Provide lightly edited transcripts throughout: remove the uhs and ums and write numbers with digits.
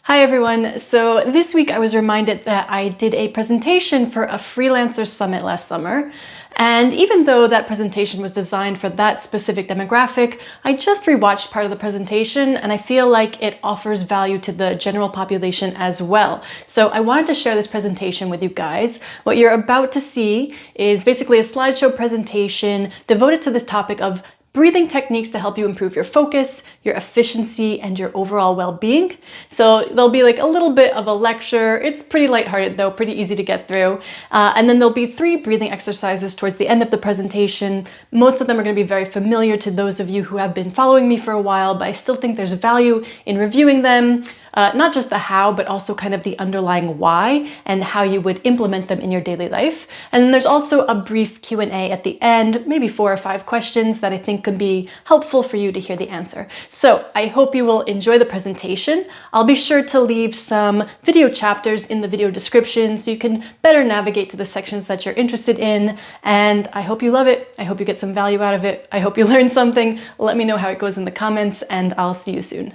Hi everyone. So this week I was reminded that I did a presentation for a freelancers summit last summer. And even though that presentation was designed for that specific demographic, I just rewatched part of the presentation and I feel like it offers value to the general population as well. So I wanted to share this presentation with you guys. What you're about to see is basically a slideshow presentation devoted to this topic of breathing techniques to help you improve your focus, your efficiency, and your overall well-being. So there'll be like a little bit of a lecture. It's pretty lighthearted though, pretty easy to get through. And then there'll be 3 breathing exercises towards the end of the presentation. Most of them are going to be very familiar to those of you who have been following me for a while, but I still think there's value in reviewing them. Not just the how, but also kind of the underlying why and how you would implement them in your daily life. And then there's also a brief Q&A at the end, maybe 4 or 5 questions that I think can be helpful for you to hear the answer. So I hope you will enjoy the presentation. I'll be sure to leave some video chapters in the video description so you can better navigate to the sections that you're interested in. And I hope you love it. I hope you get some value out of it. I hope you learn something. Let me know how it goes in the comments, and I'll see you soon.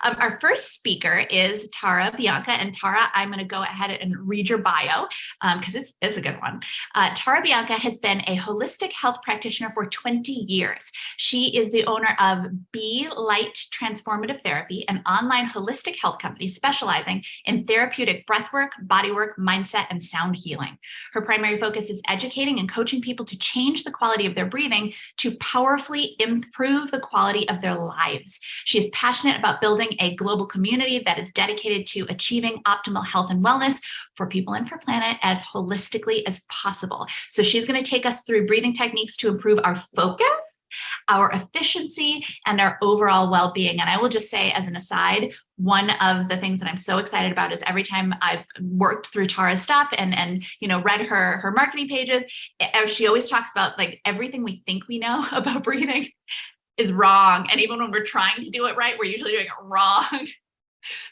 Our first speaker is Bianca, and Tara, I'm going to go ahead and read your bio because it's a good one. Bianca has been a holistic health practitioner for 20 years. She is the owner of Be Light Transformative Therapy, an online holistic health company specializing in therapeutic breathwork, bodywork, mindset, and sound healing. Her primary focus is educating and coaching people to change the quality of their breathing to powerfully improve the quality of their lives. She is passionate about building a global community that is dedicated to achieving optimal health and wellness for people and for planet as holistically as possible. So she's going to take us through breathing techniques to improve our focus, our efficiency, and our overall well-being. And I will just say as an aside, one of the things that I'm so excited about is every time I've worked through Tara's stuff and read her marketing pages, she always talks about like everything we think we know about breathing is wrong. And even when we're trying to do it right, we're usually doing it wrong.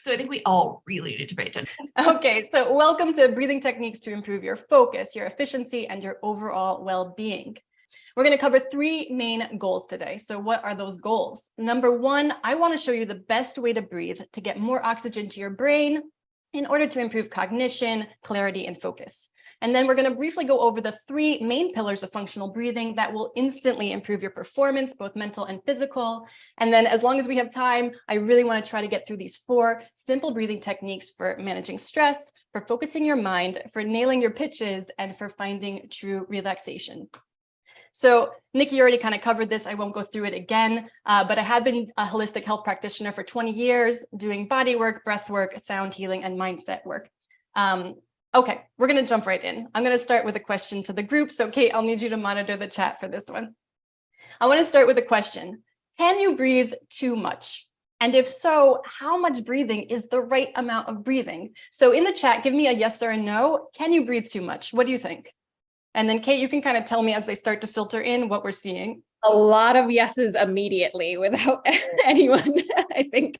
So I think we all really need to pay attention. Okay, so welcome to breathing techniques to improve your focus, your efficiency, and your overall well-being. We're going to cover 3 main goals today. So what are those goals? Number 1, I want to show you the best way to breathe to get more oxygen to your brain in order to improve cognition, clarity, and focus. And then we're going to briefly go over the 3 main pillars of functional breathing that will instantly improve your performance, both mental and physical. And then as long as we have time, I really want to try to get through these 4 simple breathing techniques for managing stress, for focusing your mind, for nailing your pitches, and for finding true relaxation. So Nikki already kind of covered this. I won't go through it again, but I have been a holistic health practitioner for 20 years doing body work, breath work, sound healing, and mindset work. Okay, we're going to jump right in. I'm going to start with a question to the group. So Kate, I'll need you to monitor the chat for this one. I want to start with a question. Can you breathe too much? And if so, how much breathing is the right amount of breathing? So in the chat, give me a yes or a no. Can you breathe too much? What do you think? And then Kate, you can kind of tell me as they start to filter in what we're seeing. A lot of yeses immediately without anyone. I think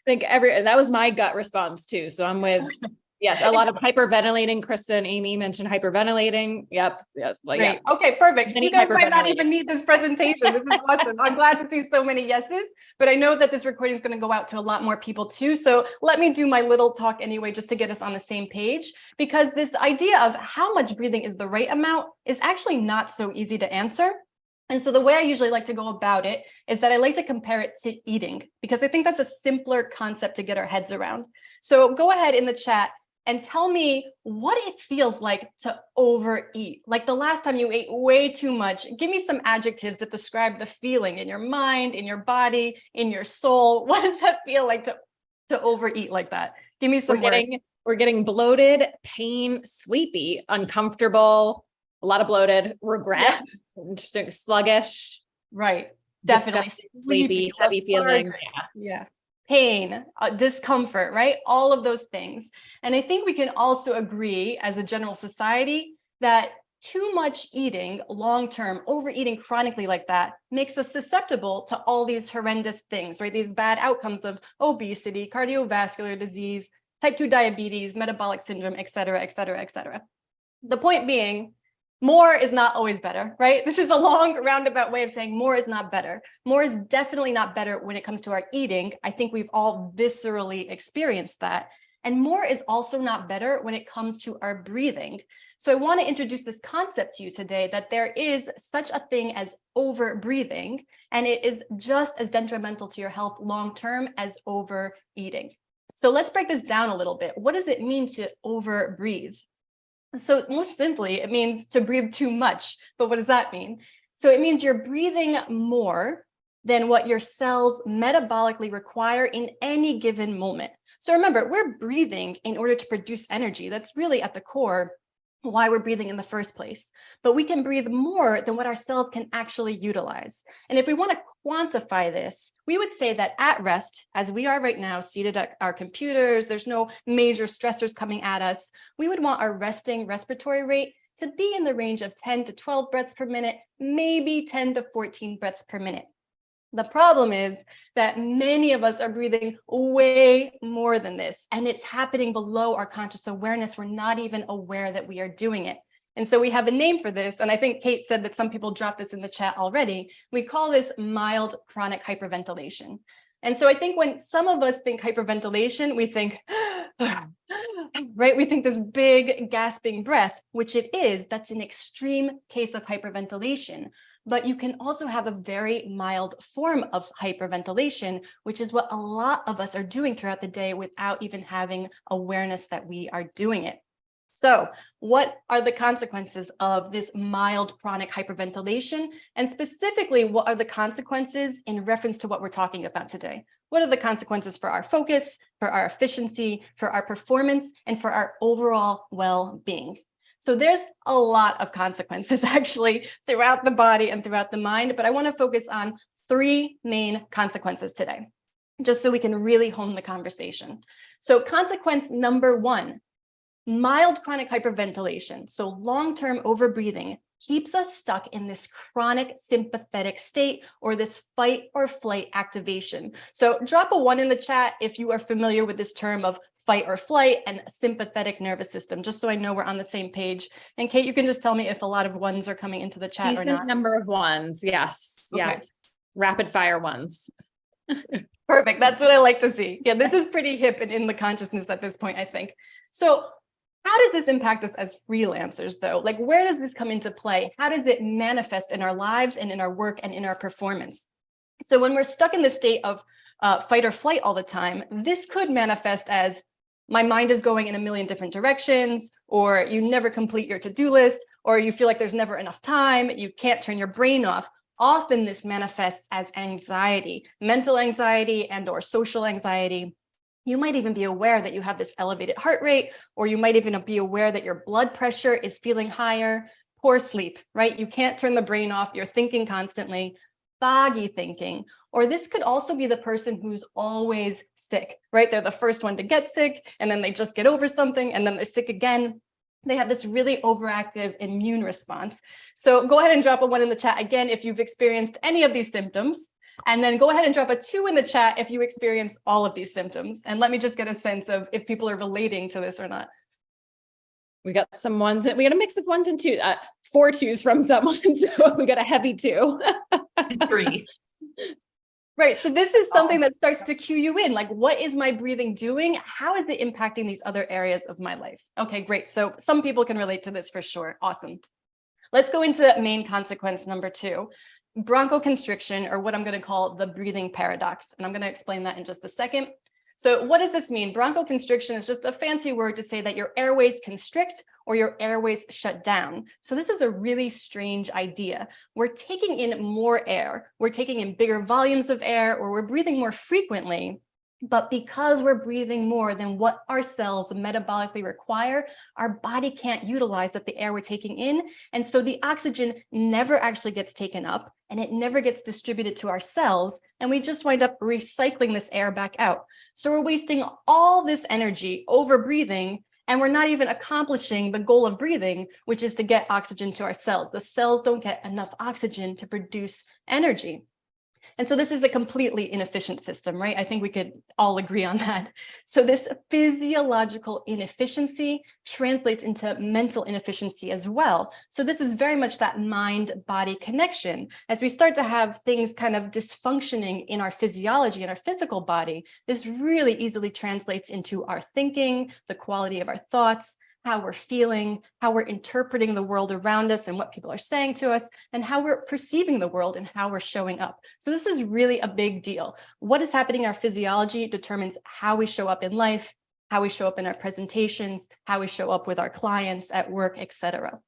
that was my gut response too. So I'm with yes, a lot of hyperventilating. Krista and Amy mentioned hyperventilating. Yep. Yes. Great. Yeah. Okay, perfect. You guys might not even need this presentation. This is awesome. I'm glad to see so many yeses, but I know that this recording is going to go out to a lot more people too. So let me do my little talk anyway, just to get us on the same page, because this idea of how much breathing is the right amount is actually not so easy to answer. And so the way I usually like to go about it is that I like to compare it to eating, because I think that's a simpler concept to get our heads around. So go ahead in the chat and tell me what it feels like to overeat. Like the last time you ate way too much. Give me some adjectives that describe the feeling in your mind, in your body, in your soul. What does that feel like to overeat like that? Give me some words. We're getting bloated, pain, sleepy, uncomfortable, a lot of bloated, regret, interesting, sluggish. Right. Definitely. Sleepy, heavy feeling. Yeah. Pain, discomfort, right? All of those things. And I think we can also agree as a general society that too much eating long-term, overeating chronically like that makes us susceptible to all these horrendous things, right? These bad outcomes of obesity, cardiovascular disease, type 2 diabetes, metabolic syndrome, et cetera, et cetera, et cetera. The point being, More is not always better, right? This is a long roundabout way of saying more is not better. More is definitely not better when it comes to our eating. I think we've all viscerally experienced that. And more is also not better when it comes to our breathing. So I want to introduce this concept to you today that there is such a thing as over breathing, and it is just as detrimental to your health long-term as overeating. So let's break this down a little bit. What does it mean to over breathe? So most simply, it means to breathe too much. But what does that mean? So it means you're breathing more than what your cells metabolically require in any given moment. So remember, we're breathing in order to produce energy. That's really at the core why we're breathing in the first place. But we can breathe more than what our cells can actually utilize. And if we want to quantify this, we would say that at rest, as we are right now, seated at our computers, there's no major stressors coming at us, we would want our resting respiratory rate to be in the range of 10 to 12 breaths per minute, maybe 10 to 14 breaths per minute. The problem is that many of us are breathing way more than this, and it's happening below our conscious awareness. We're not even aware that we are doing it. And so we have a name for this, and I think Kate said that some people dropped this in the chat already. We call this mild chronic hyperventilation. And so I think when some of us think hyperventilation, we think, right? We think this big gasping breath, which it is. That's an extreme case of hyperventilation. But you can also have a very mild form of hyperventilation, which is what a lot of us are doing throughout the day without even having awareness that we are doing it. So what are the consequences of this mild chronic hyperventilation? And specifically, what are the consequences in reference to what we're talking about today? What are the consequences for our focus, for our efficiency, for our performance, and for our overall well-being? So there's a lot of consequences actually throughout the body and throughout the mind, but I want to focus on 3 main consequences today, just so we can really hone the conversation. So consequence number 1, mild chronic hyperventilation, so long-term overbreathing, keeps us stuck in this chronic sympathetic state or this fight or flight activation. So drop a 1 in the chat if you are familiar with this term of fight or flight and sympathetic nervous system, just so I know we're on the same page. And Kate, you can just tell me if a lot of 1s are coming into the chat Decent or not. number of 1s. Yes. Okay. Yes. Rapid fire 1s. Perfect. That's what I like to see. Yeah, this is pretty hip and in the consciousness at this point, I think. So how does this impact us as freelancers, though? Like, where does this come into play? How does it manifest in our lives and in our work and in our performance? So when we're stuck in the state of fight or flight all the time, this could manifest as my mind is going in a million different directions, or you never complete your to-do list, or you feel like there's never enough time, you can't turn your brain off. Often this manifests as anxiety, mental anxiety and or social anxiety. You might even be aware that you have this elevated heart rate, or you might even be aware that your blood pressure is feeling higher. Poor sleep, right? You can't turn the brain off, you're thinking constantly, foggy thinking. Or this could also be the person who's always sick, right? They're the first one to get sick, and then they just get over something, and then they're sick again. They have this really overactive immune response. So go ahead and drop a 1 in the chat again if you've experienced any of these symptoms. And then go ahead and drop a 2 in the chat if you experience all of these symptoms. And let me just get a sense of if people are relating to this or not. We got some 1s. We got a mix of 1s and 2s, 4 2s from someone. So we got a heavy 2. 3. Right. So this is something that starts to cue you in. Like, what is my breathing doing? How is it impacting these other areas of my life? Okay, great. So some people can relate to this for sure. Awesome. Let's go into main consequence number 2, bronchoconstriction, or what I'm going to call the breathing paradox. And I'm going to explain that in just a second. So what does this mean? Bronchoconstriction is just a fancy word to say that your airways constrict or your airways shut down. So this is a really strange idea. We're taking in more air, we're taking in bigger volumes of air, or we're breathing more frequently. But because we're breathing more than what our cells metabolically require, our body can't utilize the air we're taking in. And so the oxygen never actually gets taken up and it never gets distributed to our cells. And we just wind up recycling this air back out. So we're wasting all this energy over breathing, and we're not even accomplishing the goal of breathing, which is to get oxygen to our cells. The cells don't get enough oxygen to produce energy. And so this is a completely inefficient system, right? I think we could all agree on that. So this physiological inefficiency translates into mental inefficiency as well. So this is very much that mind-body connection. As we start to have things kind of dysfunctioning in our physiology and our physical body, this really easily translates into our thinking, the quality of our thoughts, how we're feeling, how we're interpreting the world around us and what people are saying to us, and how we're perceiving the world and how we're showing up. So this is really a big deal. What is happening in our physiology determines how we show up in life, how we show up in our presentations, how we show up with our clients at work, etc.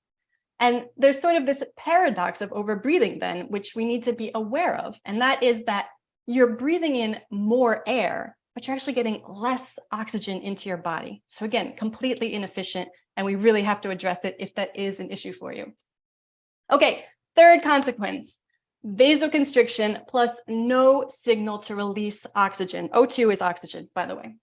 And there's sort of this paradox of overbreathing then, which we need to be aware of. And that is that you're breathing in more air, but you're actually getting less oxygen into your body. So again, completely inefficient, and we really have to address it if that is an issue for you. Okay, third consequence, vasoconstriction plus no signal to release oxygen. O2 is oxygen, by the way.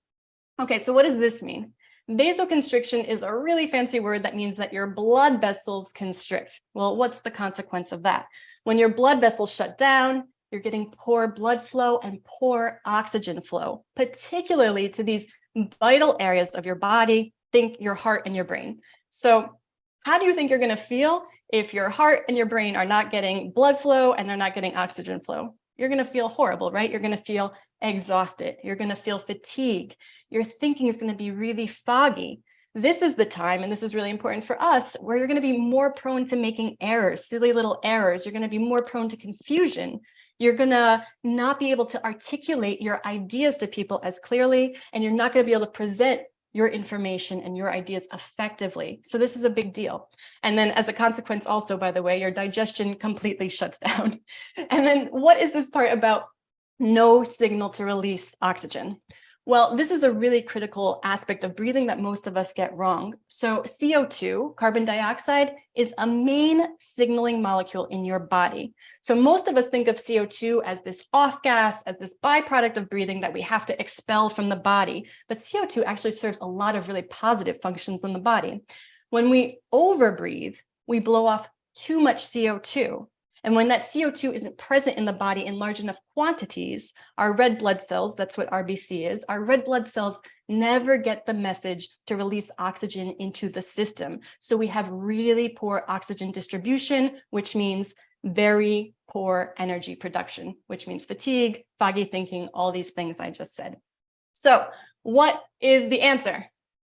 Okay, so what does this mean? Vasoconstriction is a really fancy word that means that your blood vessels constrict. Well, what's the consequence of that? When your blood vessels shut down, you're getting poor blood flow and poor oxygen flow, particularly to these vital areas of your body. Think your heart and your brain. So how do you think you're going to feel if your heart and your brain are not getting blood flow and they're not getting oxygen flow? You're going to feel horrible, right? You're going to feel exhausted. You're going to feel fatigue. Your thinking is going to be really foggy. This is the time, and this is really important for us, where you're going to be more prone to making errors, silly little errors. You're going to be more prone to confusion. You're going to not be able to articulate your ideas to people as clearly, and you're not going to be able to present your information and your ideas effectively. So this is a big deal. And then as a consequence also, by the way, your digestion completely shuts down. And then what is this part about no signal to release oxygen? Well, this is a really critical aspect of breathing that most of us get wrong. So CO2, carbon dioxide, is a main signaling molecule in your body. So most of us think of CO2 as this off gas, as this byproduct of breathing that we have to expel from the body. But CO2 actually serves a lot of really positive functions in the body. When we overbreathe, we blow off too much CO2. And when that CO2 isn't present in the body in large enough quantities, our red blood cells, that's what RBC is, our red blood cells never get the message to release oxygen into the system. So we have really poor oxygen distribution, which means very poor energy production, which means fatigue, foggy thinking, all these things I just said. So what is the answer?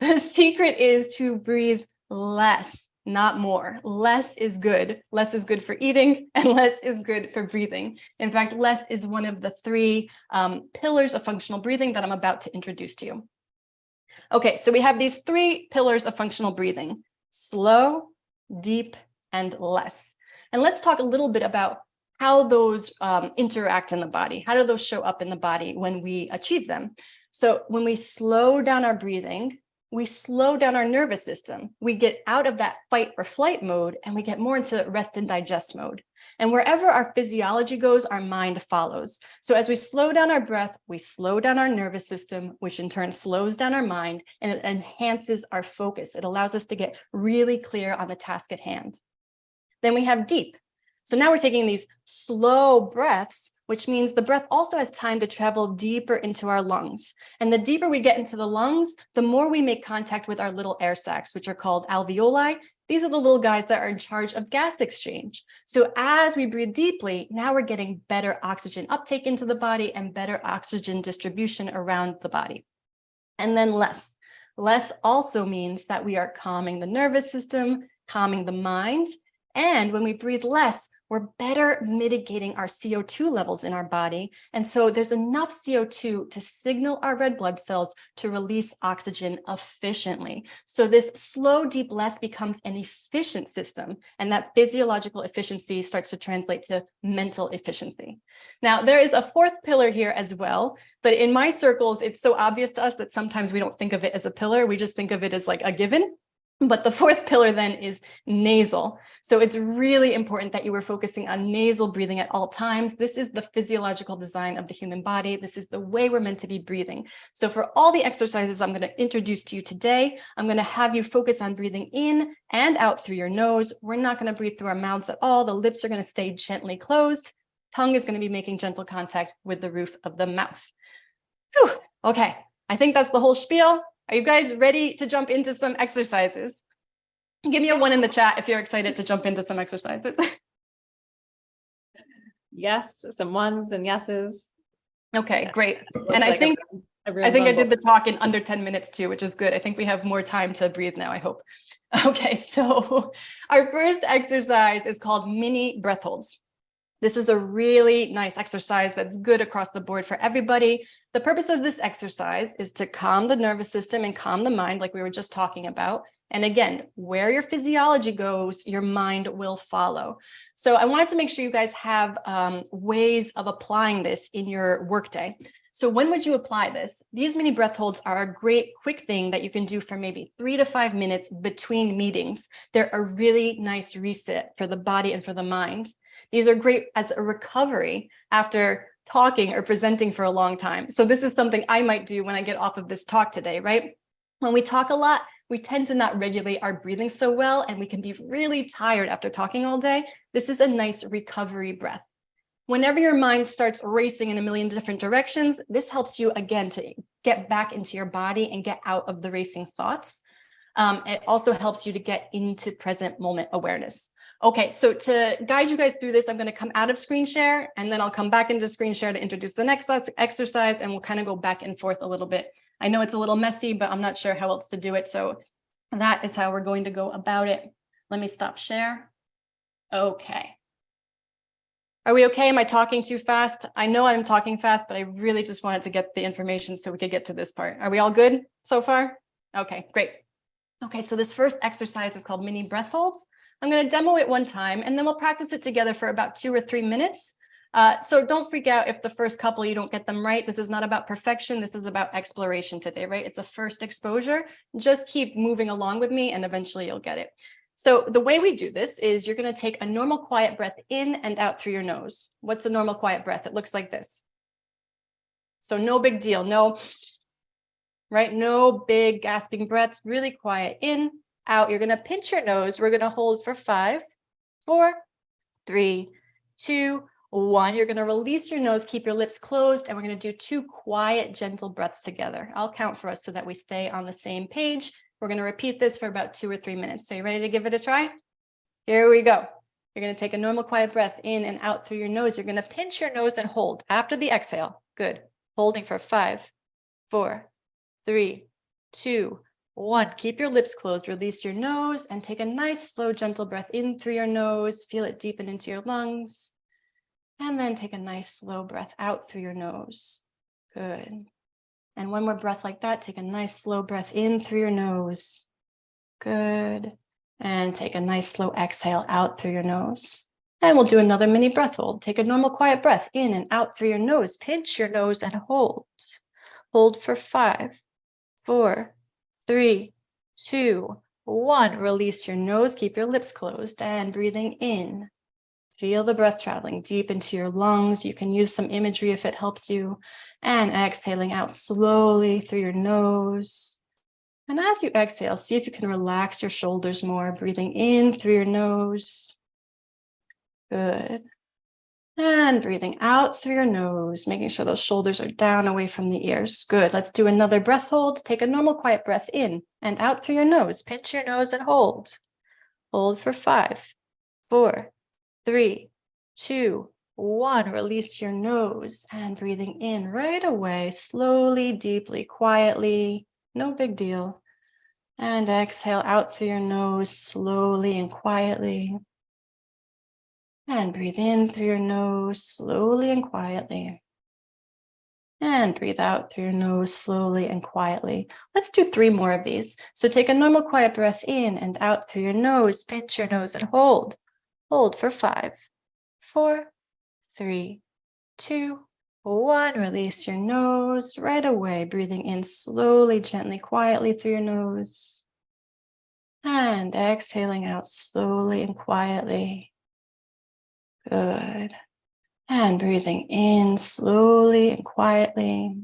The secret is to breathe less, not more. Less is good. Less is good for eating and less is good for breathing. In fact, less is one of the three pillars of functional breathing that I'm about to introduce to you. Okay, so we have these three pillars of functional breathing: slow, deep, and less. And let's talk a little bit about how those interact in the body. How do those show up in the body when we achieve them? So when we slow down our breathing, we slow down our nervous system. We get out of that fight or flight mode and we get more into rest and digest mode. And wherever our physiology goes, our mind follows. So as we slow down our breath, we slow down our nervous system, which in turn slows down our mind, and it enhances our focus. It allows us to get really clear on the task at hand. Then we have deep. So now we're taking these slow breaths, which means the breath also has time to travel deeper into our lungs. And the deeper we get into the lungs, the more we make contact with our little air sacs, which are called alveoli. These are the little guys that are in charge of gas exchange. So as we breathe deeply, now we're getting better oxygen uptake into the body and better oxygen distribution around the body. And then less. Less also means that we are calming the nervous system, calming the mind. And when we breathe less, we're better mitigating our CO2 levels in our body. And so there's enough CO2 to signal our red blood cells to release oxygen efficiently. So this slow, deep, less becomes an efficient system. And that physiological efficiency starts to translate to mental efficiency. Now, there is a fourth pillar here as well. But in my circles, it's so obvious to us that sometimes we don't think of it as a pillar. We just think of it as like a given. But the fourth pillar then is nasal. So it's really important that you were focusing on nasal breathing at all times. This is the physiological design of the human body. This is the way we're meant to be breathing. So for all the exercises I'm going to introduce to you today, I'm going to have you focus on breathing in and out through your nose. We're not going to breathe through our mouths at all. The lips are going to stay gently closed. Tongue is going to be making gentle contact with the roof of the mouth. Whew. Okay, I think that's the whole spiel. Are you guys ready to jump into some exercises? Give me a 1 in the chat if you're excited to jump into some exercises. Yes, some ones and yeses. Okay, Yeah. great. Looks And I like think everyone's on I did the board. talk in under 10 minutes too, which is good. I think we have more time to breathe now, I hope. Okay, so our first exercise is called mini breath holds. This is a really nice exercise that's good across the board for everybody. The purpose of this exercise is to calm the nervous system and calm the mind, like we were just talking about. And again, where your physiology goes, your mind will follow. So I wanted to make sure you guys have ways of applying this in your workday. So when would you apply this? These mini breath holds are a great quick thing that you can do for maybe 3 to 5 minutes between meetings. They're a really nice reset for the body and for the mind. These are great as a recovery after talking or presenting for a long time. So this is something I might do when I get off of this talk today, right? When we talk a lot, we tend to not regulate our breathing so well, and we can be really tired after talking all day. This is a nice recovery breath. Whenever your mind starts racing in a million different directions, this helps you again to get back into your body and get out of the racing thoughts. It also helps you to get into present moment awareness. Okay, so to guide you guys through this, I'm going to come out of screen share, and then I'll come back into screen share to introduce the next exercise, and we'll kind of go back and forth a little bit. I know it's a little messy, but I'm not sure how else to do it. So that is how we're going to go about it. Let me stop share. Okay. Are we okay? Am I talking too fast? I know I'm talking fast, but I really just wanted to get the information so we could get to this part. Are we all good so far? Okay, great. Okay, so this first exercise is called mini breath holds. I'm going to demo it one time, and then we'll practice it together for about 2 or 3 minutes. So don't freak out if the first couple you don't get them right. This is not about perfection. This is about exploration today, right? It's a first exposure. Just keep moving along with me, and eventually you'll get it. So the way we do this is you're going to take a normal quiet breath in and out through your nose. What's a normal quiet breath? It looks like this. So no big deal. No, right? No big gasping breaths, really quiet in, out. You're going to pinch your nose. We're going to hold for 5, 4, 3, 2, 1. You're going to release your nose, keep your lips closed, and we're going to do 2 quiet, gentle breaths together. I'll count for us so that we stay on the same page. We're going to repeat this for about 2 or 3 minutes. So you ready to give it a try? Here we go. You're going to take a normal quiet breath in and out through your nose. You're going to pinch your nose and hold after the exhale. Good. Holding for 5, 4, 3, 2, 1. Keep your lips closed. Release your nose and take a nice, slow, gentle breath in through your nose. Feel it deepen into your lungs. And then take a nice, slow breath out through your nose. Good. And one more breath like that. Take a nice, slow breath in through your nose. Good. And take a nice, slow exhale out through your nose. And we'll do another mini breath hold. Take a normal, quiet breath in and out through your nose. Pinch your nose and hold. Hold for 5, 4, 3, 2, 1. Release your nose. Keep your lips closed and breathing in. Feel the breath traveling deep into your lungs. You can use some imagery if it helps you. And exhaling out slowly through your nose. And as you exhale, see if you can relax your shoulders more. Breathing in through your nose. Good. And breathing out through your nose, making sure those shoulders are down away from the ears. Good. Let's do another breath hold. Take a normal quiet breath in and out through your nose. Pinch your nose and hold. Hold for 5, 4, 3, 2, 1. Release your nose and breathing in right away, slowly, deeply, quietly. No big deal. And exhale out through your nose, slowly and quietly. And breathe in through your nose, slowly and quietly. And breathe out through your nose, slowly and quietly. Let's do 3 more of these. So take a normal quiet breath in and out through your nose. Pinch your nose and hold. Hold for 5, 4, 3, 2, 1. Release your nose right away. Breathing in slowly, gently, quietly through your nose. And exhaling out slowly and quietly. Good. And breathing in slowly and quietly.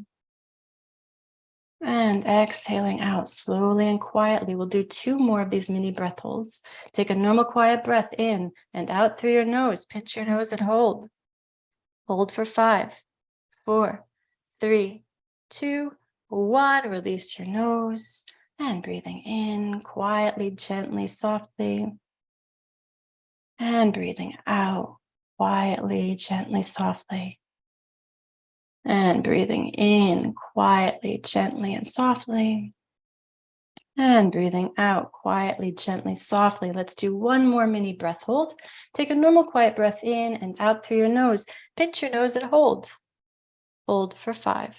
And exhaling out slowly and quietly. We'll do 2 more of these mini breath holds. Take a normal quiet breath in and out through your nose. Pinch your nose and hold. Hold for 5, 4, 3, 2, 1. Release your nose and breathing in quietly, gently, softly. And breathing out quietly, gently, softly. And breathing in quietly, gently, and softly. And breathing out quietly, gently, softly. Let's do one more mini breath hold. Take a normal quiet breath in and out through your nose. Pinch your nose and hold. Hold for 5,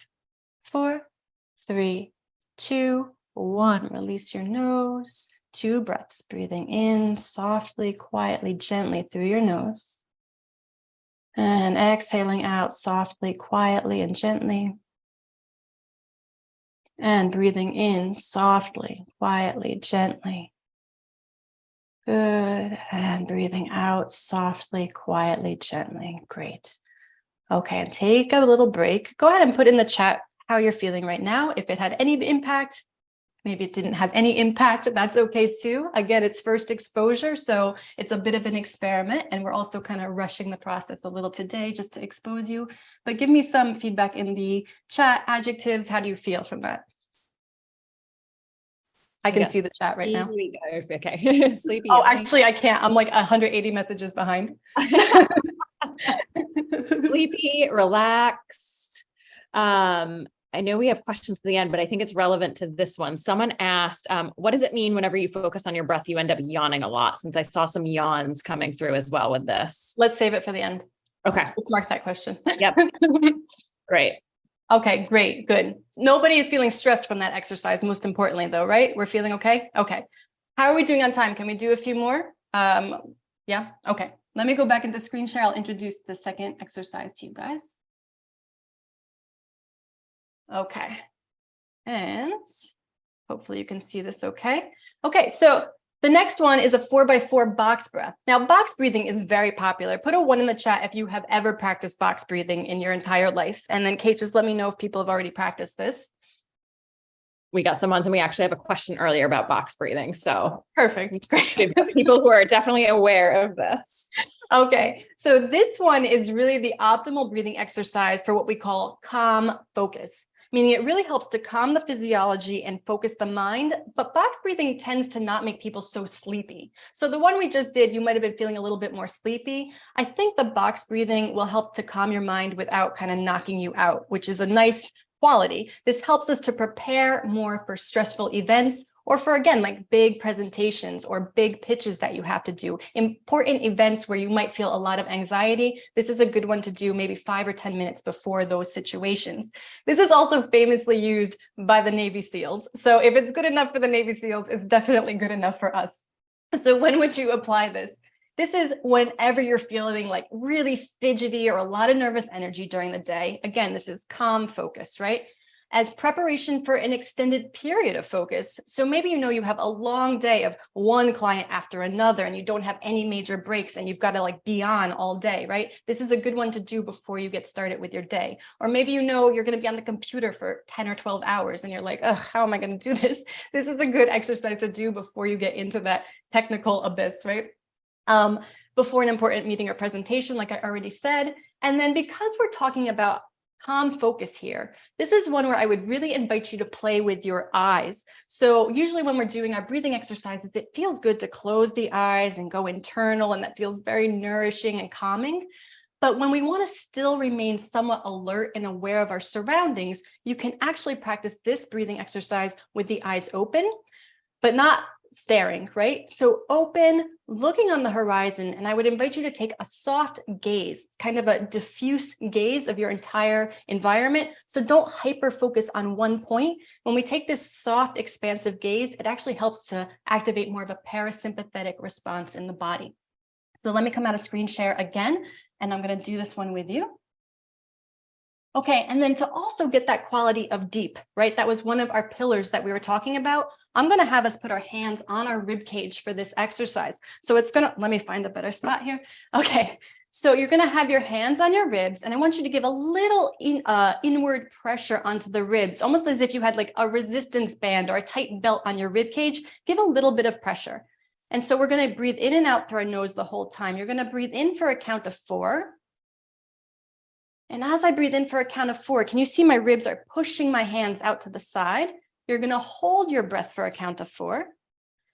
4, 3, 2, 1. Release your nose. 2 breaths. Breathing in softly, quietly, gently through your nose. And exhaling out softly, quietly, and gently. And breathing in softly, quietly, gently. Good. And breathing out softly, quietly, gently. Great. Okay, and take a little break. Go ahead and put in the chat how you're feeling right now. If it had any impact, maybe it didn't have any impact, that's okay too. Again, it's first exposure, so it's a bit of an experiment, and we're also kind of rushing the process a little today just to expose you. But give me some feedback in the chat, adjectives. How do you feel from that? I can see the chat right now. Okay. Sleepy. Oh, actually, I can't. I'm like 180 messages behind. Sleepy, relaxed. I know we have questions at the end, but I think it's relevant to this one. Someone asked, what does it mean whenever you focus on your breath, you end up yawning a lot? Since I saw some yawns coming through as well with this. Let's save it for the end. Okay. Mark that question. Yep. Great. Okay, great, good. Nobody is feeling stressed from that exercise, most importantly though, right? We're feeling okay? Okay. How are we doing on time? Can we do a few more? Yeah, okay. Let me go back into screen share. I'll introduce the second exercise to you guys. Okay. And hopefully you can see this okay. Okay, so the next one is a 4x4 box breath. Now, box breathing is very popular. Put a 1 in the chat if you have ever practiced box breathing in your entire life. And then Kate, just let me know if people have already practiced this. We got some ones, and we actually have a question earlier about box breathing. So perfect. Great. People who are definitely aware of this. Okay, so this one is really the optimal breathing exercise for what we call calm focus, meaning it really helps to calm the physiology and focus the mind, but box breathing tends to not make people so sleepy. So the one we just did, you might have been feeling a little bit more sleepy. I think the box breathing will help to calm your mind without kind of knocking you out, which is a nice quality. This helps us to prepare more for stressful events or for, again, like big presentations or big pitches that you have to do, important events where you might feel a lot of anxiety. This is a good one to do maybe 5 or 10 minutes before those situations. This is also famously used by the Navy SEALs. So if it's good enough for the Navy SEALs, it's definitely good enough for us. So when would you apply this? This is whenever you're feeling like really fidgety or a lot of nervous energy during the day. Again, this is calm focus, right? As preparation for an extended period of focus. So maybe you know you have a long day of one client after another and you don't have any major breaks and you've got to like be on all day, right? This is a good one to do before you get started with your day. Or maybe you know you're going to be on the computer for 10 or 12 hours and you're like, ugh, how am I going to do this? This is a good exercise to do before you get into that technical abyss, right? Before an important meeting or presentation, like I already said. And then because we're talking about calm focus here, this is one where I would really invite you to play with your eyes. So usually when we're doing our breathing exercises, it feels good to close the eyes and go internal, and that feels very nourishing and calming. But when we want to still remain somewhat alert and aware of our surroundings, you can actually practice this breathing exercise with the eyes open, but not staring, right? So open, looking on the horizon, and I would invite you to take a soft gaze, kind of a diffuse gaze of your entire environment. So don't hyper focus on one point. When we take this soft, expansive gaze, it actually helps to activate more of a parasympathetic response in the body. So let me come out of screen share again, and I'm going to do this one with you. Okay, and then to also get that quality of deep, right? That was one of our pillars that we were talking about. I'm going to have us put our hands on our rib cage for this exercise. So it's going to, let me find a better spot here. Okay, so you're going to have your hands on your ribs, and I want you to give a little inward pressure onto the ribs, almost as if you had like a resistance band or a tight belt on your rib cage. Give a little bit of pressure. And so we're going to breathe in and out through our nose the whole time. You're going to breathe in for a count of 4. And as I breathe in for a count of 4, can you see my ribs are pushing my hands out to the side? You're going to hold your breath for a count of 4.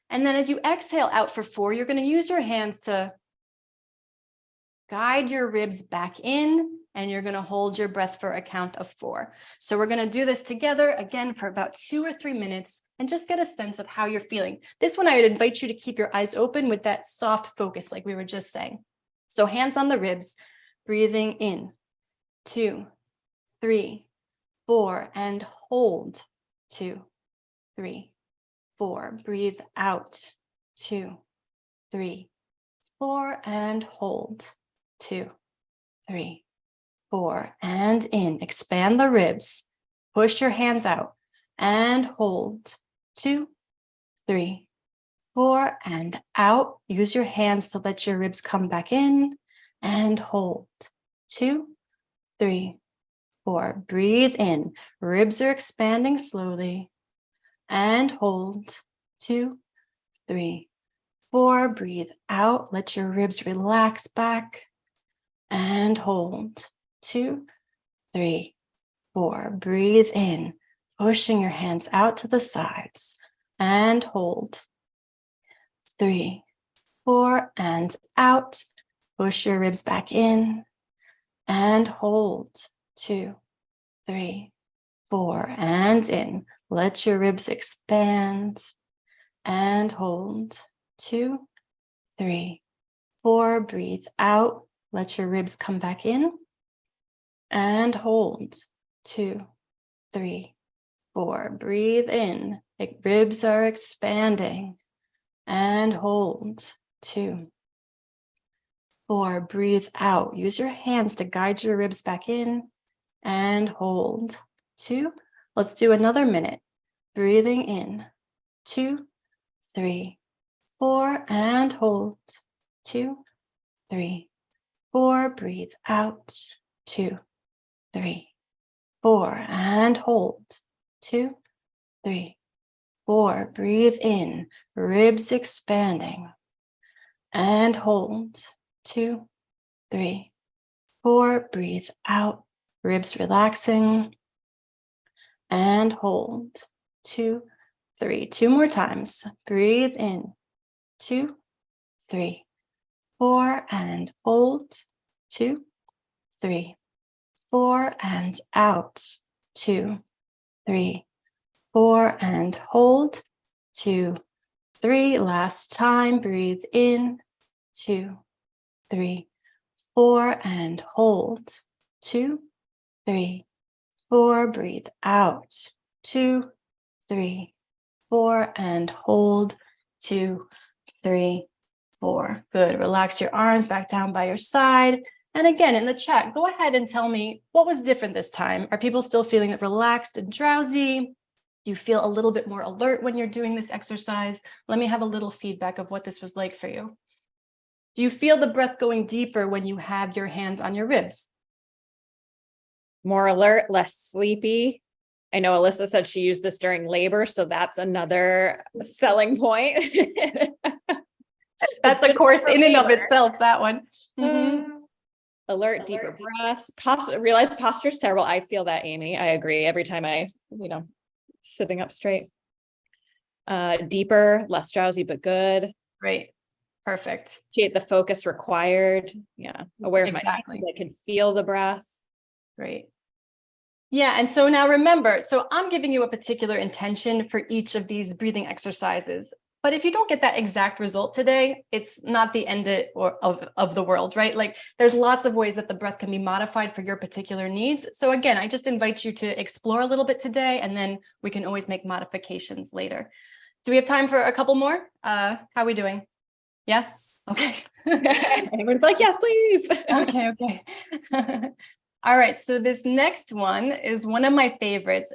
And then as you exhale out for 4, you're going to use your hands to guide your ribs back in, and you're going to hold your breath for a count of 4. So we're going to do this together again for about 2 or 3 minutes and just get a sense of how you're feeling. This one, I would invite you to keep your eyes open with that soft focus like we were just saying. So hands on the ribs, breathing in, 2, 3, 4, and hold, 2, 3, 4. Breathe out, 2, 3, 4, and hold, 2, 3, 4, and in. Expand the ribs, push your hands out, and hold, 2, 3, 4, and out. Use your hands to let your ribs come back in, and hold, 2, 3, 4. Breathe in. Ribs are expanding slowly, and hold, 2, 3, 4. Breathe out. Let your ribs relax back, and hold, 2, 3, 4. Breathe in, pushing your hands out to the sides, and hold, 3, 4, and out. Push your ribs back in, and hold, 2, 3, 4, and in. Let your ribs expand, and hold, 2, 3, 4. Breathe out. Let your ribs come back in, and hold, 2, 3, 4. Breathe in. Ribs are expanding, and hold, 2, 4. Breathe out. Use your hands to guide your ribs back in, and hold, 2. Let's do another minute. Breathing in, 2, 3, 4, and hold, 2, 3, 4. Breathe out, 2, 3, 4, and hold, 2, 3, 4. Breathe in, ribs expanding, and hold, 2, 3, 4. Breathe out, ribs relaxing, and hold, 2, 3. 2 more times. Breathe in, 2, 3, 4, and hold, 2, 3, 4, and out, 2, 3, 4, and hold, 2, 3. Last time. Breathe in, 2, 3, 4, and hold, 2, 3, 4. Breathe out, 2, 3, 4, and hold, 2, 3, 4. Good. Relax your arms back down by your side. And again, in the chat, go ahead and tell me what was different this time. Are people still feeling relaxed and drowsy? Do you feel a little bit more alert when you're doing this exercise? Let me have a little feedback of what this was like for you. Do you feel the breath going deeper when you have your hands on your ribs? More alert, less sleepy. I know Alyssa said she used this during labor, so that's another selling point. That's a course in and of itself, that one. Alert, deeper breaths, realize posture's terrible. I feel that, Amy. I agree. Every time I, sitting up straight. Deeper, less drowsy, but good. Great. Perfect. The focus required. Yeah. Aware of my hands. I can feel the breath. Great. Yeah. And so now remember, so I'm giving you a particular intention for each of these breathing exercises. But if you don't get that exact result today, it's not the end of the world, right? Like there's lots of ways that the breath can be modified for your particular needs. So again, I just invite you to explore a little bit today, and then we can always make modifications later. Do we have time for a couple more? How are we doing? Yes? Okay. Everyone's like, yes, please. Okay. All right. So this next one is one of my favorites.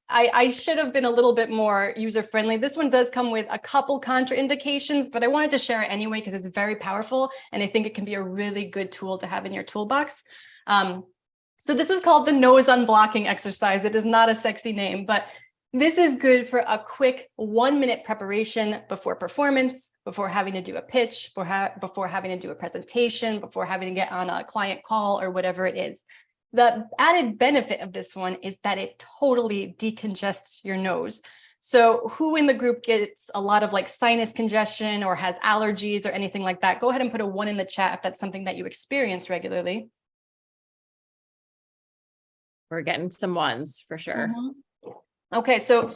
I should have been a little bit more user-friendly. This one does come with a couple contraindications, but I wanted to share it anyway because it's very powerful, and I think it can be a really good tool to have in your toolbox. So this is called the nose unblocking exercise. It is not a sexy name, but this is good for a quick 1-minute preparation before performance, before having to do a pitch, before having to do a presentation, before having to get on a client call or whatever it is. The added benefit of this one is that it totally decongests your nose. So who in the group gets a lot of like sinus congestion or has allergies or anything like that? Go ahead and put a 1 in the chat if that's something that you experience regularly. We're getting some ones for sure. Okay, so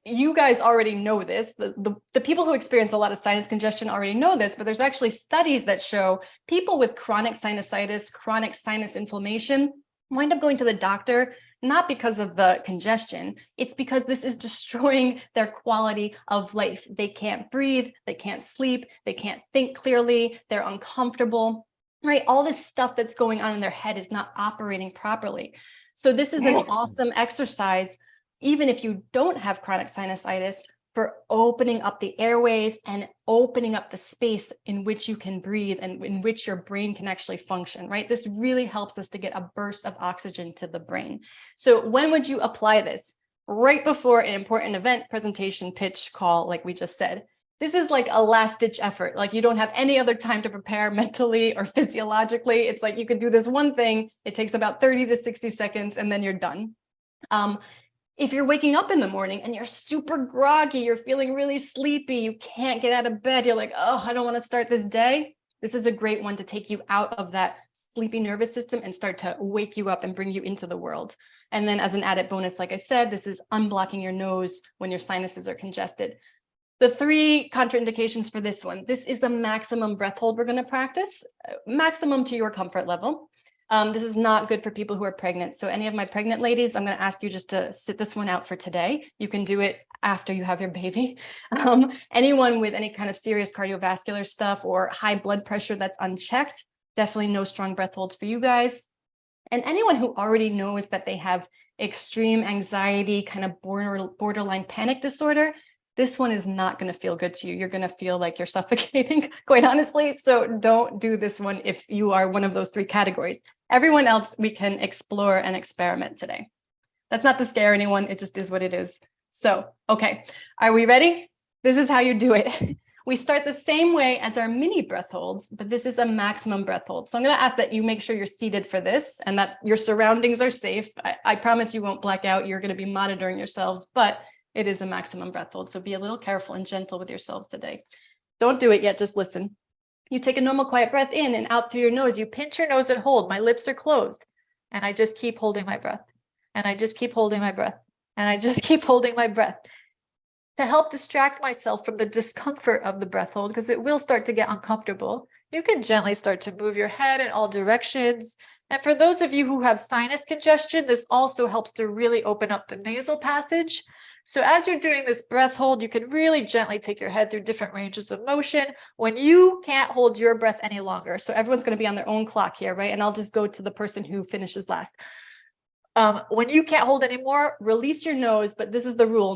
you guys already know this. The people who experience a lot of sinus congestion already know this, but there's actually studies that show people with chronic sinusitis, chronic sinus inflammation wind up going to the doctor, not because of the congestion. It's because this is destroying their quality of life. They can't breathe, they can't sleep, they can't think clearly, they're uncomfortable, right? All this stuff that's going on in their head is not operating properly. So this is an awesome exercise, even if you don't have chronic sinusitis, for opening up the airways and opening up the space in which you can breathe and in which your brain can actually function, right? This really helps us to get a burst of oxygen to the brain. So when would you apply this? Right before an important event, presentation, pitch, call, like we just said. This is like a last-ditch effort. Like you don't have any other time to prepare mentally or physiologically. It's like you could do this one thing. It takes about 30 to 60 seconds and then you're done. If you're waking up in the morning and you're super groggy, you're feeling really sleepy, you can't get out of bed, you're like, oh, I don't want to start this day. This is a great one to take you out of that sleepy nervous system and start to wake you up and bring you into the world. And then as an added bonus, like I said, this is unblocking your nose when your sinuses are congested. The 3 contraindications for this one. This is the maximum breath hold we're going to practice, maximum to your comfort level. This is not good for people who are pregnant. So any of my pregnant ladies, I'm going to ask you just to sit this one out for today. You can do it after you have your baby. Anyone with any kind of serious cardiovascular stuff or high blood pressure that's unchecked, definitely no strong breath holds for you guys. And anyone who already knows that they have extreme anxiety, kind of borderline panic disorder, this one is not going to feel good to you. You're going to feel like you're suffocating, quite honestly. So don't do this one if you are one of those 3 categories. Everyone else, we can explore and experiment today. That's not to scare anyone. It just is what it is. So, okay, are we ready? This is how you do it. We start the same way as our mini breath holds, but this is a maximum breath hold. So I'm going to ask that you make sure you're seated for this and that your surroundings are safe. I promise you won't black out. You're going to be monitoring yourselves, but it is a maximum breath hold. So be a little careful and gentle with yourselves today. Don't do it yet. Just listen. You take a normal quiet breath in and out through your nose. You pinch your nose and hold. My lips are closed. And I just keep holding my breath. And I just keep holding my breath. And I just keep holding my breath. To help distract myself from the discomfort of the breath hold, because it will start to get uncomfortable, you can gently start to move your head in all directions. And for those of you who have sinus congestion, this also helps to really open up the nasal passage. So as you're doing this breath hold, you can really gently take your head through different ranges of motion when you can't hold your breath any longer. So everyone's going to be on their own clock here, right? And I'll just go to the person who finishes last. When you can't hold anymore, release your nose, but this is the rule.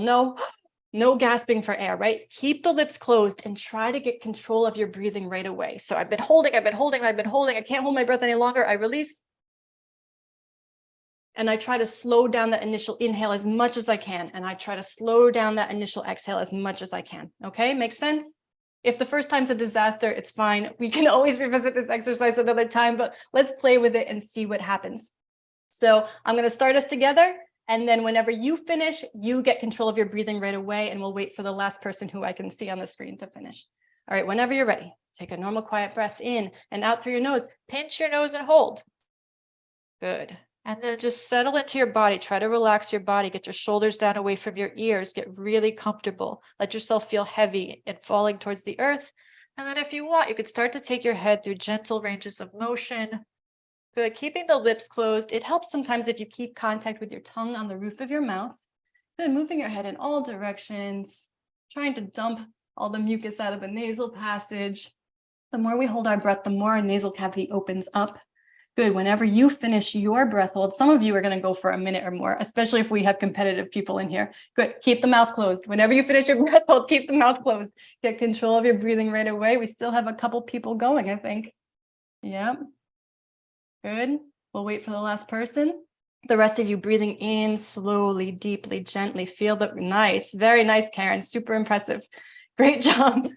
No gasping for air, right? Keep the lips closed and try to get control of your breathing right away. So I've been holding. I can't hold my breath any longer. I release. And I try to slow down that initial inhale as much as I can. And I try to slow down that initial exhale as much as I can. Okay, makes sense? If the first time's a disaster, it's fine. We can always revisit this exercise another time, but let's play with it and see what happens. So I'm going to start us together. And then whenever you finish, you get control of your breathing right away. And we'll wait for the last person who I can see on the screen to finish. All right, whenever you're ready, take a normal quiet breath in and out through your nose. Pinch your nose and hold. Good. And then just settle into your body. Try to relax your body. Get your shoulders down away from your ears. Get really comfortable. Let yourself feel heavy and falling towards the earth. And then if you want, you could start to take your head through gentle ranges of motion. Good. Keeping the lips closed. It helps sometimes if you keep contact with your tongue on the roof of your mouth. Good. Moving your head in all directions. Trying to dump all the mucus out of the nasal passage. The more we hold our breath, the more our nasal cavity opens up. Good. Whenever you finish your breath hold, some of you are going to go for a minute or more, especially if we have competitive people in here. Good. Keep the mouth closed. Whenever you finish your breath hold, keep the mouth closed. Get control of your breathing right away. We still have a couple people going, I think. Yep. Good. We'll wait for the last person. The rest of you breathing in slowly, deeply, gently. Feel the nice, very nice, Karen. Super impressive. Great job.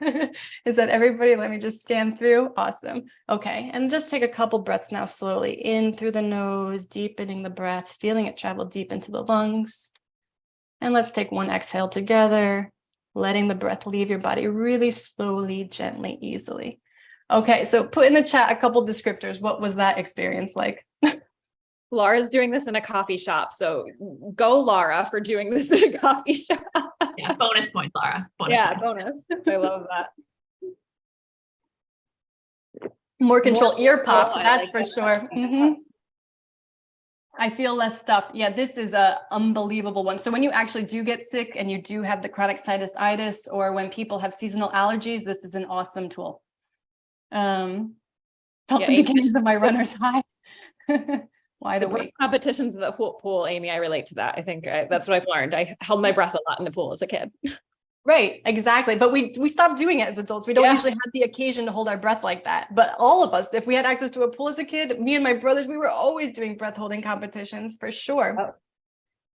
Is that everybody? Let me just scan through. Awesome. Okay. And just take a couple breaths now, slowly in through the nose, deepening the breath, feeling it travel deep into the lungs. And let's take one exhale together, letting the breath leave your body really slowly, gently, easily. Okay. So put in the chat a couple descriptors. What was that experience like? Laura's doing this in a coffee shop. So go, Laura, for doing this in a coffee shop. Yeah, bonus points, Laura. Bonus. I love that. More control, ear popped, that's like for that. sure. Mm-hmm. I feel less stuffed. Yeah, this is a unbelievable one. So when you actually do get sick and you do have the chronic sinusitis, or when people have seasonal allergies, this is an awesome tool. Felt the beginnings of my runner's high. Wide awake. Competitions in the pool, Amy, I relate to that. I think that's what I've learned. I held my breath a lot in the pool as a kid. Right, exactly. But we stopped doing it as adults. We don't usually have the occasion to hold our breath like that. But all of us, if we had access to a pool as a kid, me and my brothers, we were always doing breath holding competitions for sure. Oh.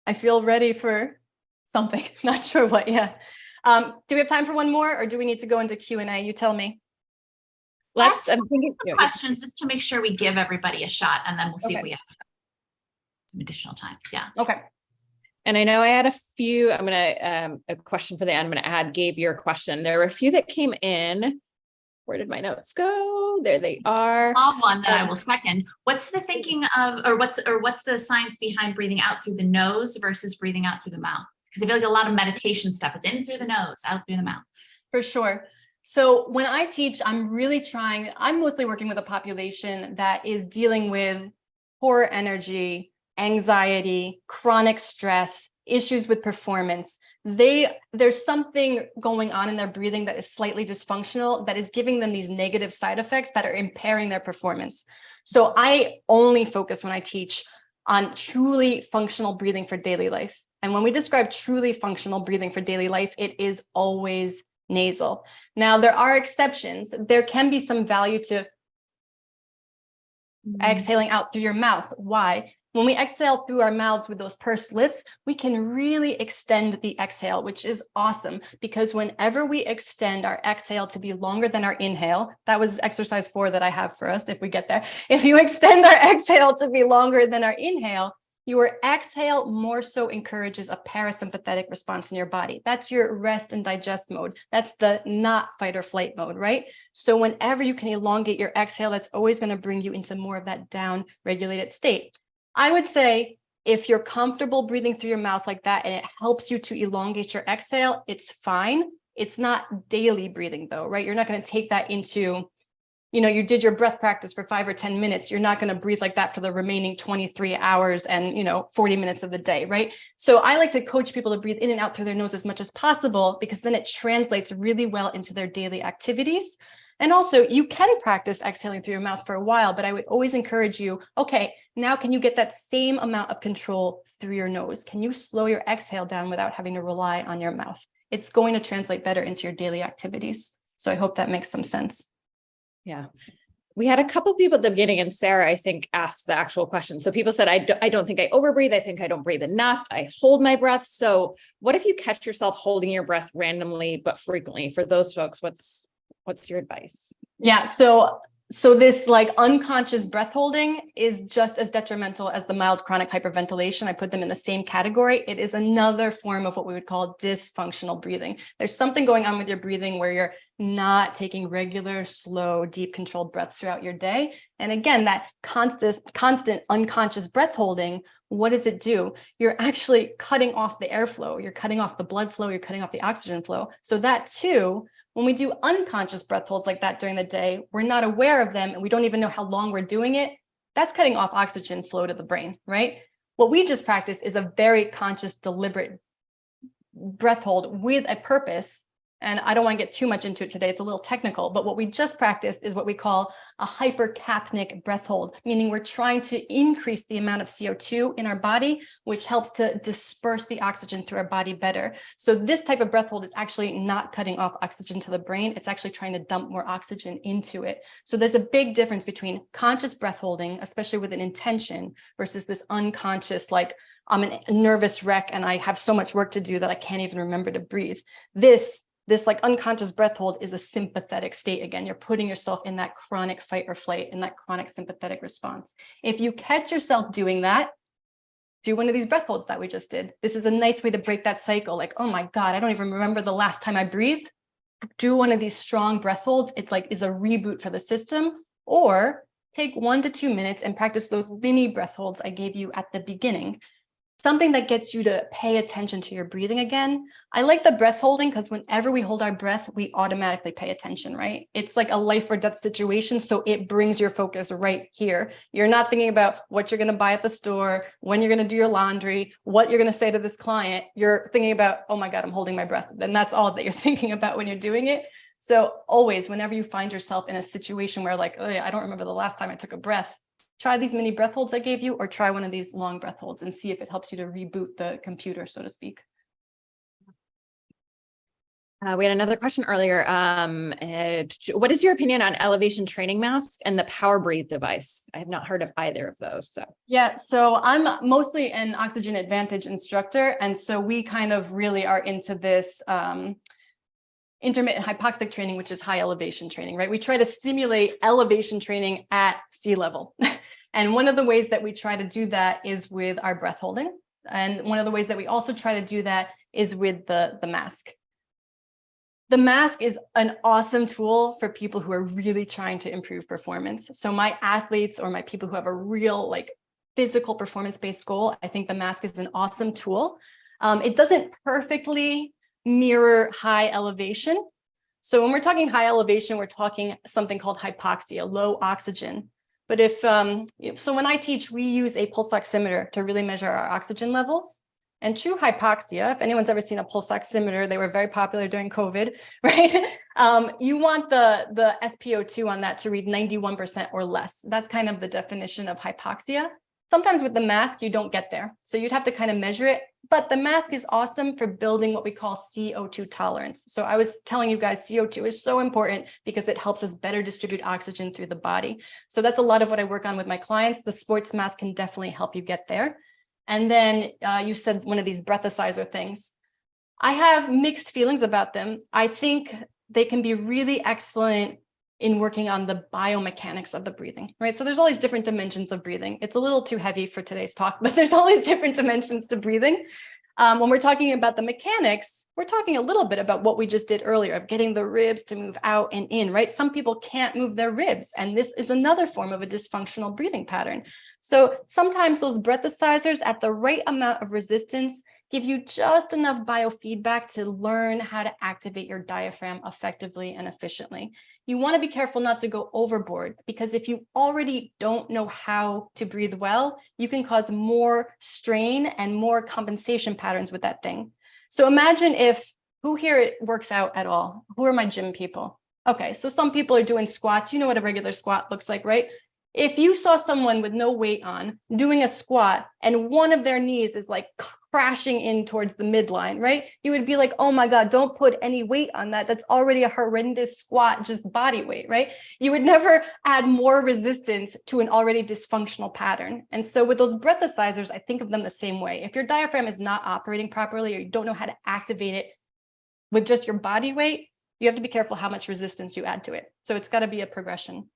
I feel ready for something. Not sure what. Yeah. Do we have time for one more, or do we need to go into Q&A? You tell me. Let's questions just to make sure we give everybody a shot, and then we'll see if we have some additional time. Yeah. Okay. And I know I had a few. I'm gonna a question for the end. I'm gonna add Gabe your question. There were a few that came in. Where did my notes go? There they are. All one that I will second. What's the thinking of, or what's the science behind breathing out through the nose versus breathing out through the mouth? Because I feel like a lot of meditation stuff is in through the nose, out through the mouth. For sure. So when I teach, I'm mostly working with a population that is dealing with poor energy, anxiety, chronic stress, issues with performance. There's something going on in their breathing that is slightly dysfunctional, that is giving them these negative side effects that are impairing their performance. So I only focus when I teach on truly functional breathing for daily life. And when we describe truly functional breathing for daily life, it is always nasal. Now, there are exceptions. There can be some value to exhaling out through your mouth. Why? When we exhale through our mouths with those pursed lips, we can really extend the exhale, which is awesome, because whenever we extend our exhale to be longer than our inhale, that was exercise 4 that I have for us if we get there. If you extend our exhale to be longer than our inhale, your exhale more so encourages a parasympathetic response in your body. That's your rest and digest mode. That's the not fight or flight mode, right? So whenever you can elongate your exhale, that's always going to bring you into more of that down regulated state. I would say if you're comfortable breathing through your mouth like that and it helps you to elongate your exhale, it's fine. It's not daily breathing though, right? You're not going to take that into, you did your breath practice for 5 or 10 minutes. You're not going to breathe like that for the remaining 23 hours and, 40 minutes of the day, right? So I like to coach people to breathe in and out through their nose as much as possible, because then it translates really well into their daily activities. And also you can practice exhaling through your mouth for a while, but I would always encourage you, okay, now can you get that same amount of control through your nose? Can you slow your exhale down without having to rely on your mouth? It's going to translate better into your daily activities. So I hope that makes some sense. Yeah. We had a couple people at the beginning, and Sarah, I think, asked the actual question. So people said, I don't think I overbreathe. I think I don't breathe enough. I hold my breath. So what if you catch yourself holding your breath randomly but frequently? For those folks, what's your advice? Yeah. So this like unconscious breath holding is just as detrimental as the mild chronic hyperventilation. I put them in the same category. It is another form of what we would call dysfunctional breathing. There's something going on with your breathing where you're not taking regular, slow, deep controlled breaths throughout your day. And again, that constant unconscious breath holding, what does it do? You're actually cutting off the airflow. You're cutting off the blood flow. You're cutting off the oxygen flow. So that too, when we do unconscious breath holds like that during the day, we're not aware of them and we don't even know how long we're doing it. That's cutting off oxygen flow to the brain, right? What we just practice is a very conscious, deliberate breath hold with a purpose. And I don't want to get too much into it today. It's a little technical, but what we just practiced is what we call a hypercapnic breath hold, meaning we're trying to increase the amount of CO2 in our body, which helps to disperse the oxygen through our body better. So this type of breath hold is actually not cutting off oxygen to the brain. It's actually trying to dump more oxygen into it. So there's a big difference between conscious breath holding, especially with an intention, versus this unconscious, like I'm a nervous wreck and I have so much work to do that I can't even remember to breathe. This This like unconscious breath hold is a sympathetic state. Again, you're putting yourself in that chronic fight or flight, in that chronic sympathetic response. If you catch yourself doing that, do one of these breath holds that we just did. This is a nice way to break that cycle. Like, oh my God, I don't even remember the last time I breathed. Do one of these strong breath holds. It like is a reboot for the system. Or take 1 to 2 minutes and practice those mini breath holds I gave you at the beginning. Something that gets you to pay attention to your breathing again. I like the breath holding because whenever we hold our breath, we automatically pay attention, right? It's like a life or death situation. So it brings your focus right here. You're not thinking about what you're going to buy at the store, when you're going to do your laundry, what you're going to say to this client. You're thinking about, oh my God, I'm holding my breath. And that's all that you're thinking about when you're doing it. So always, whenever you find yourself in a situation where like, oh yeah, I don't remember the last time I took a breath, try these mini breath holds I gave you, or try one of these long breath holds and see if it helps you to reboot the computer, so to speak. We had another question earlier. What is your opinion on elevation training masks and the Power Breathe device? I have not heard of either of those. So yeah, so I'm mostly an Oxygen Advantage instructor. And so we kind of really are into this intermittent hypoxic training, which is high elevation training, right? We try to simulate elevation training at sea level. And one of the ways that we try to do that is with our breath holding. And one of the ways that we also try to do that is with the mask. The mask is an awesome tool for people who are really trying to improve performance. So my athletes or my people who have a real like physical performance-based goal, I think the mask is an awesome tool. It doesn't perfectly mirror high elevation. So when we're talking high elevation, we're talking something called hypoxia, low oxygen. But so when I teach, we use a pulse oximeter to really measure our oxygen levels. And true hypoxia, if anyone's ever seen a pulse oximeter, they were very popular during COVID, right? You want the SpO2 on that to read 91% or less. That's kind of the definition of hypoxia. Sometimes with the mask, you don't get there. So you'd have to kind of measure it. But the mask is awesome for building what we call CO2 tolerance. So I was telling you guys, CO2 is so important because it helps us better distribute oxygen through the body. So that's a lot of what I work on with my clients. The sports mask can definitely help you get there. And then you said one of these breathalyzer things. I have mixed feelings about them. I think they can be really excellent in working on the biomechanics of the breathing, right? So there's all these different dimensions of breathing. It's a little too heavy for today's talk, but there's all these different dimensions to breathing. When we're talking about the mechanics, we're talking a little bit about what we just did earlier of getting the ribs to move out and in, right? Some people can't move their ribs, and this is another form of a dysfunctional breathing pattern. So sometimes those breathicizers at the right amount of resistance give you just enough biofeedback to learn how to activate your diaphragm effectively and efficiently. You want to be careful not to go overboard, because if you already don't know how to breathe well, you can cause more strain and more compensation patterns with that thing. So imagine if, who here works out at all? Who are my gym people? Okay, so some people are doing squats. You know what a regular squat looks like, right? If you saw someone with no weight on doing a squat and one of their knees is like crashing in towards the midline, right? You would be like, oh my God, don't put any weight on that. That's already a horrendous squat, just body weight, right? You would never add more resistance to an already dysfunctional pattern. And so with those breathicizers, I think of them the same way. If your diaphragm is not operating properly or you don't know how to activate it with just your body weight, you have to be careful how much resistance you add to it. So it's got to be a progression.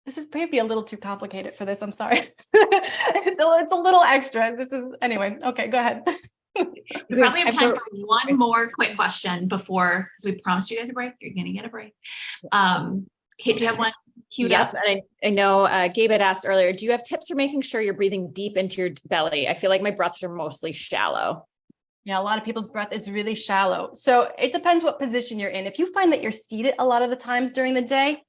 This is maybe a little too complicated for this. I'm sorry. It's a little extra. This is, anyway. Okay, go ahead. We probably have time for one more quick question before, because we promised you guys a break. You're going to get a break. Kate, do you have one queued up? And I know Gabe had asked earlier, do you have tips for making sure you're breathing deep into your belly? I feel like my breaths are mostly shallow. Yeah, a lot of people's breath is really shallow. So it depends what position you're in. If you find that you're seated a lot of the times during the day,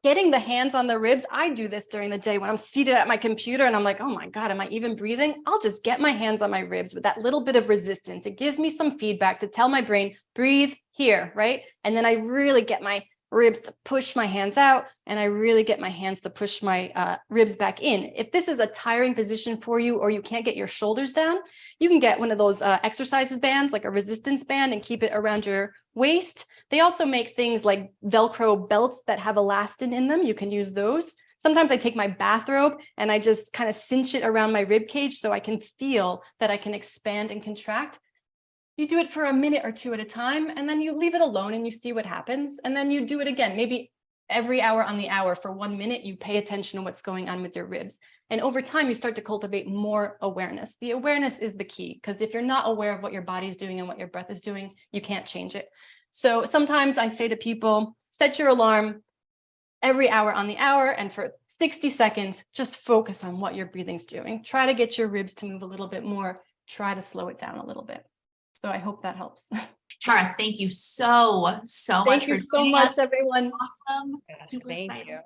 getting the hands on the ribs, I do this during the day when I'm seated at my computer and I'm like, oh my God, am I even breathing? I'll just get my hands on my ribs with that little bit of resistance. It gives me some feedback to tell my brain, breathe here, right? And then I really get my ribs to push my hands out, and I really get my hands to push my ribs back in. If this is a tiring position for you, or you can't get your shoulders down, you can get one of those exercises bands, like a resistance band, and keep it around your waist. They also make things like Velcro belts that have elastin in them. You can use those. Sometimes I take my bathrobe and I just kind of cinch it around my rib cage so I can feel that I can expand and contract. You do it for a minute or two at a time, and then you leave it alone and you see what happens. And then you do it again, maybe every hour on the hour for 1 minute, you pay attention to what's going on with your ribs. And over time, you start to cultivate more awareness. The awareness is the key, because if you're not aware of what your body's doing and what your breath is doing, you can't change it. So sometimes I say to people, set your alarm every hour on the hour, and for 60 seconds, just focus on what your breathing's doing. Try to get your ribs to move a little bit more. Try to slow it down a little bit. So I hope that helps. Tara, thank you so much. Thank you so much, everyone. Awesome. Yes, Super thank excited. you.